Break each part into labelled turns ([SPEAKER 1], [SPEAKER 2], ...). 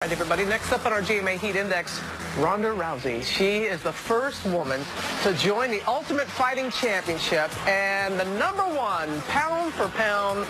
[SPEAKER 1] All right, everybody, next up on our GMA Heat Index, Ronda Rousey. She is the first woman to join the Ultimate Fighting Championship and the #1 pound-for-pound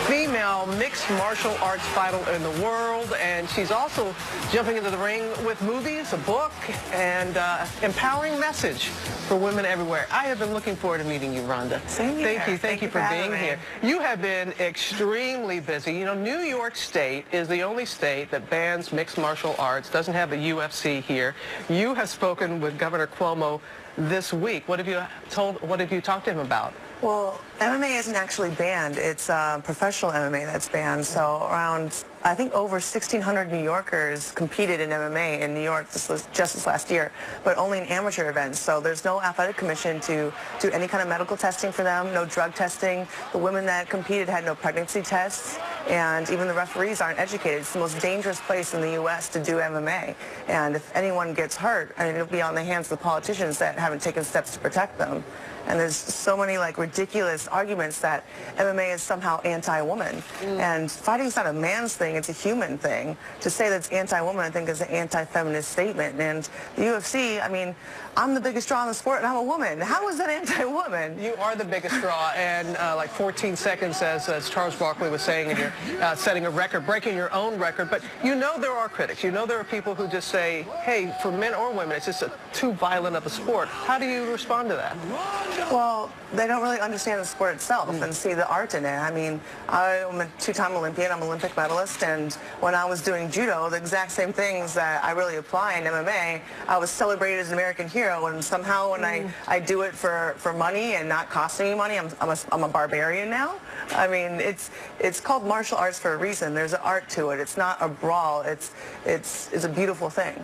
[SPEAKER 1] female mixed martial arts fighter in the world. And she's also jumping into the ring with movies, a book, and empowering message for women everywhere. I have been looking forward to meeting you, Ronda.
[SPEAKER 2] Same here.
[SPEAKER 1] Thank you for being here. You have been extremely busy. You know, New York State is the only state that bans mixed martial arts, doesn't have the UFC here. You have spoken with Governor Cuomo this week. What have you talked to him about?
[SPEAKER 2] Well, MMA isn't actually banned. It's professional MMA that's banned. So around, I think, over 1,600 New Yorkers competed in MMA in New York just this last year, but only in amateur events. So there's no athletic commission to do any kind of medical testing for them, no drug testing. The women that competed had no pregnancy tests, and even the referees aren't educated. It's the most dangerous place in the U.S. to do MMA. And if anyone gets hurt, I mean, it'll be on the hands of the politicians that haven't taken steps to protect them. And there's so many ridiculous arguments that MMA is somehow anti-woman. And fighting's not a man's thing, it's a human thing. To say that's anti-woman, I think, is an anti-feminist statement. And the UFC, I mean, I'm the biggest draw in the sport and I'm a woman. How is that anti-woman?
[SPEAKER 1] You are the biggest draw, and like 14 seconds, as Charles Barkley was saying, and you're setting a record, breaking your own record. But you know there are critics. You know there are people who just say, hey, for men or women, it's just too violent of a sport. How do you respond to that?
[SPEAKER 2] Well, they don't really understand the sport itself and see the art in it. I mean, I'm a two-time Olympian, I'm an Olympic medalist, and when I was doing judo, the exact same things that I really apply in MMA, I was celebrated as an American hero, and somehow when I do it for money and not costing me money, I'm a barbarian now. I mean, it's called martial arts for a reason. There's an art to it. It's not a brawl. It's a beautiful thing.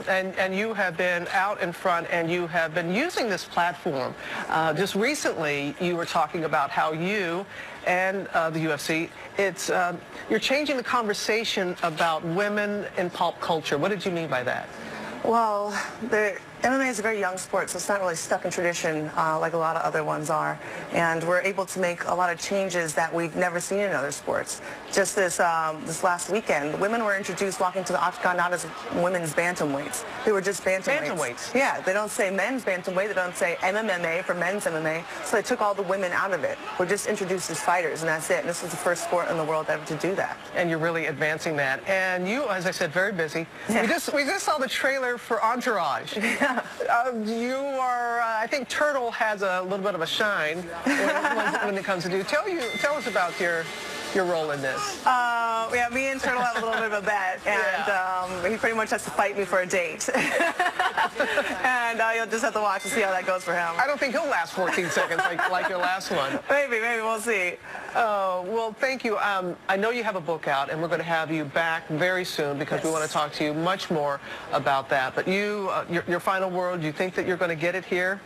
[SPEAKER 1] And you have been out in front, and you have been using this platform. Just recently, you were talking about how you and the UFC, you're changing the conversation about women in pop culture. What did you mean by that?
[SPEAKER 2] Well, MMA is a very young sport, so it's not really stuck in tradition like a lot of other ones are. And we're able to make a lot of changes that we've never seen in other sports. Just this last weekend, women were introduced walking to the octagon not as women's bantamweights. They were just bantamweights.
[SPEAKER 1] Bantamweights?
[SPEAKER 2] Yeah, they don't say men's bantamweight, they don't say MMA for men's MMA, so they took all the women out of it. We're just introduced as fighters, and that's it. And this is the first sport in the world ever to do that.
[SPEAKER 1] And you're really advancing that. And you, as I said, very busy. Yeah. We just saw the trailer for Entourage. You are, I think Turtle has a little bit of a shine when it comes to you. Tell us about your role in this.
[SPEAKER 2] Yeah, me and Turtle have a little bit of a bet, and he pretty much has to fight me for a date. And you'll just have to watch and see how that goes for him.
[SPEAKER 1] I don't think he'll last 14 seconds like your last one.
[SPEAKER 2] Maybe we'll see.
[SPEAKER 1] Well, thank you. I know you have a book out, and we're going to have you back very soon because we want to talk to you much more about that. But your final word, do you think that you're going to get it here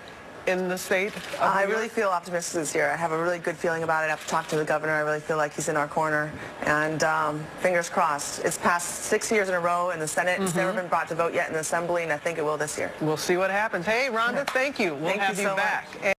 [SPEAKER 1] in the state?
[SPEAKER 2] I really feel optimistic this year. I have a really good feeling about it. I've talked to the governor. I really feel like he's in our corner. And fingers crossed. It's passed 6 years in a row in the Senate. It's never been brought to vote yet in the Assembly, and I think it will this year.
[SPEAKER 1] We'll see what happens. Hey, Ronda, thank you. We'll have you back.